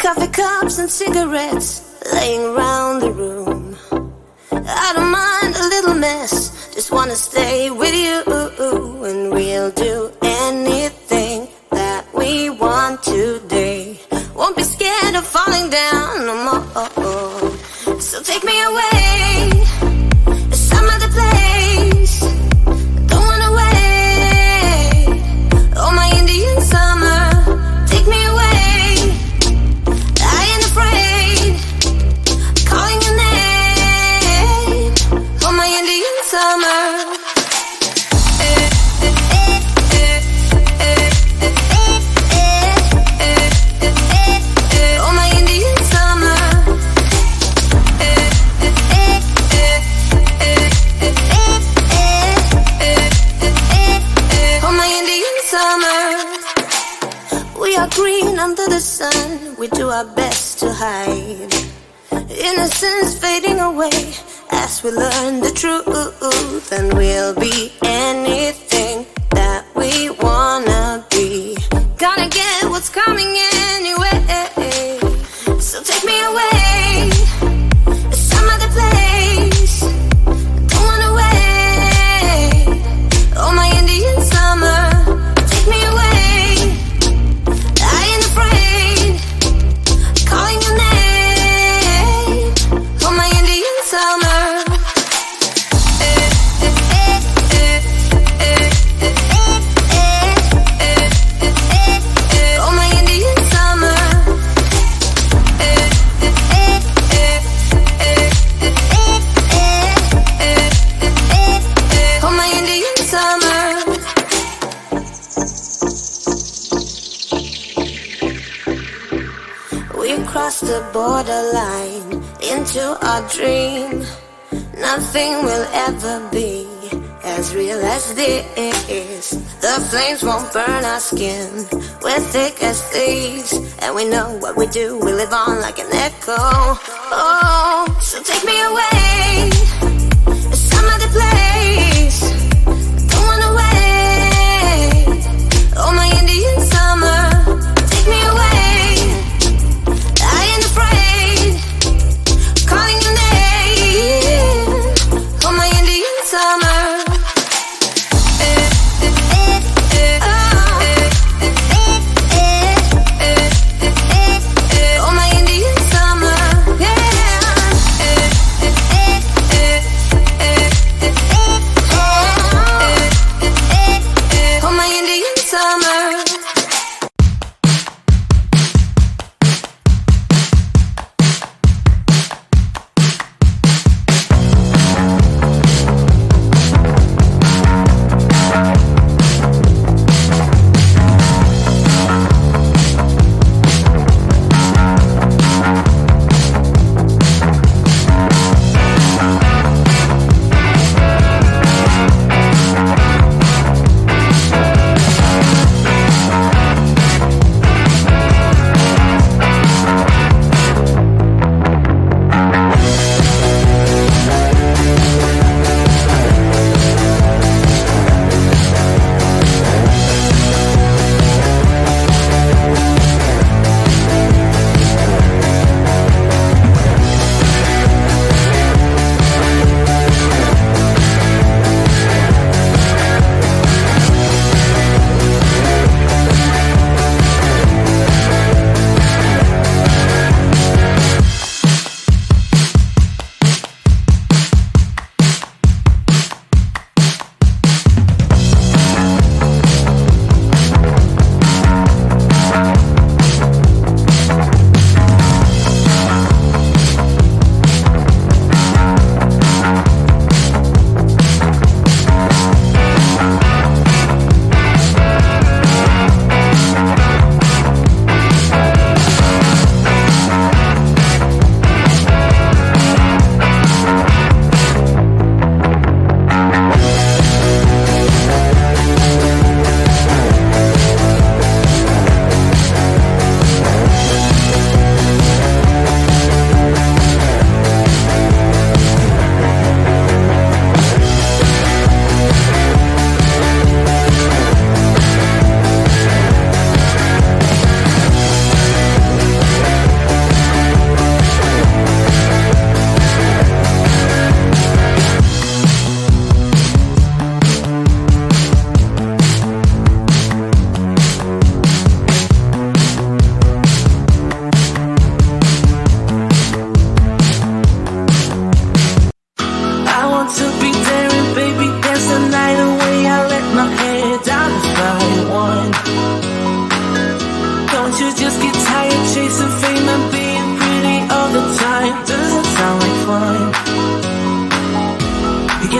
Coffee cups and cigarettes laying around the room. I don't mind a little mess, just wanna stay with you. And we'll do anything that we want today. Won't be scared of falling down no more. So take me away to some other place. Don't wanna wait. Oh, my Indian summer, take me away. I ain't afraid, calling your name. Oh, my Indian summer. Green under the sun, we do our best to hide. Innocence fading away as we learn the truth. And we'll be anything that we wanna be. Gonna get what's coming anyway. So take me away to some other place. Don't wanna wait. Oh, my Indian summer, take me away. Calling your name, oh, my Indian summer. Oh, my Indian summer. Oh, my Indian summer. We crossed the borderline into our dream. Nothing will ever be as real as this. The flames won't burn our skin. We're thick as thieves, and we know what we do. We live on like an echo. Oh, so take me away to some other place. Don't wanna wait. Oh, my Indian summer, take me away. Calling your name, oh, my Indian summer. Oh, my Indian summer, yeah.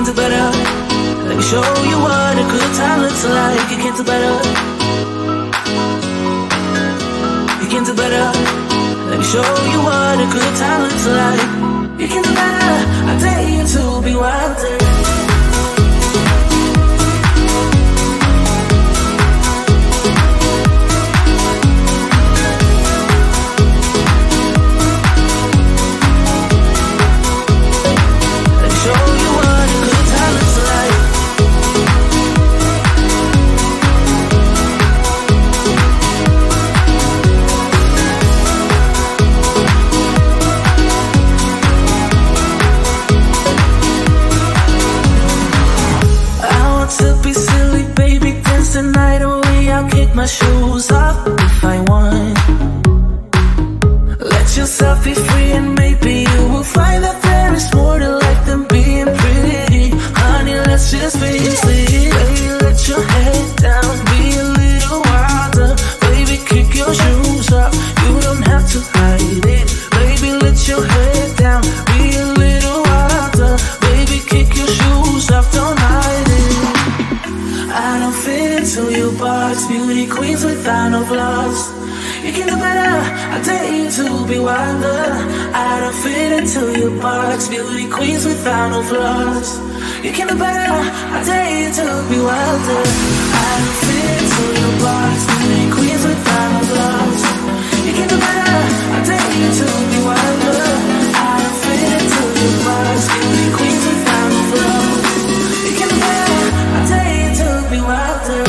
can do better. Let me show you what a good time looks like. You can do better. You can do better. Let me show you what a good time looks like. You can do better. I dare you to be wilder. My shoes off if I want. Let yourself be free and maybe you will find that there is more to life than being pretty. Honey, let's just face it. Baby, let your head down, be a little wilder. Baby, kick your shoes off, you don't have to hide it. Baby, let your head down, be a little wilder. Baby, kick your shoes off, don't hide it. I don't fit into your box, beauty queens without no flaws. You can do better, I dare you to be wilder. I don't fit into your box, beauty queens without no flaws. You can do better, I dare you to be wilder. I don't fit into your box, beauty queens without no flaws. You can do better, I dare you to be wilder. I don't fit into your box, beauty queens without no flaws. You can do better, I dare you to be wilder.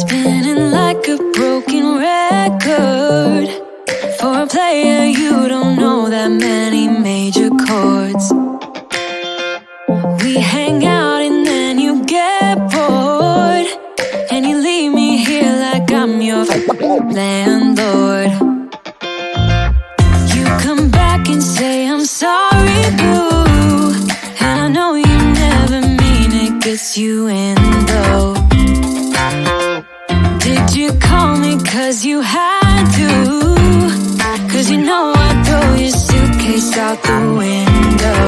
Spinning like a broken record. For a player, you don't know that many major chords. We hang out and then you get bored, and you leave me here like I'm your landlord. You come back and say I'm sorry, boo, and I know you never mean it, gets you in though. Did you call me cause you had to? Cause you know I'd throw your suitcase out the window.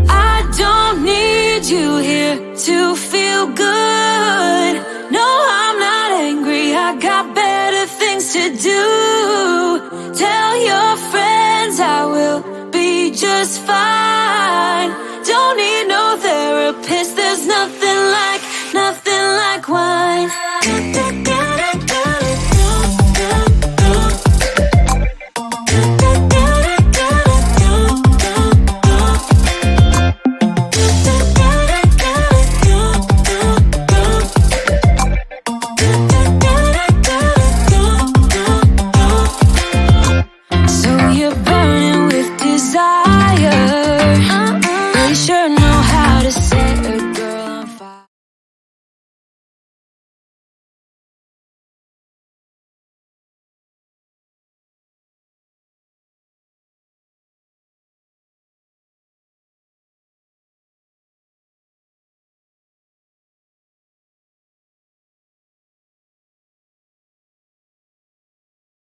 I don't need you here to feel good. No, I'm not angry, I got better things to do. Tell your friends I will be just fine. Don't need no therapist, there's nothing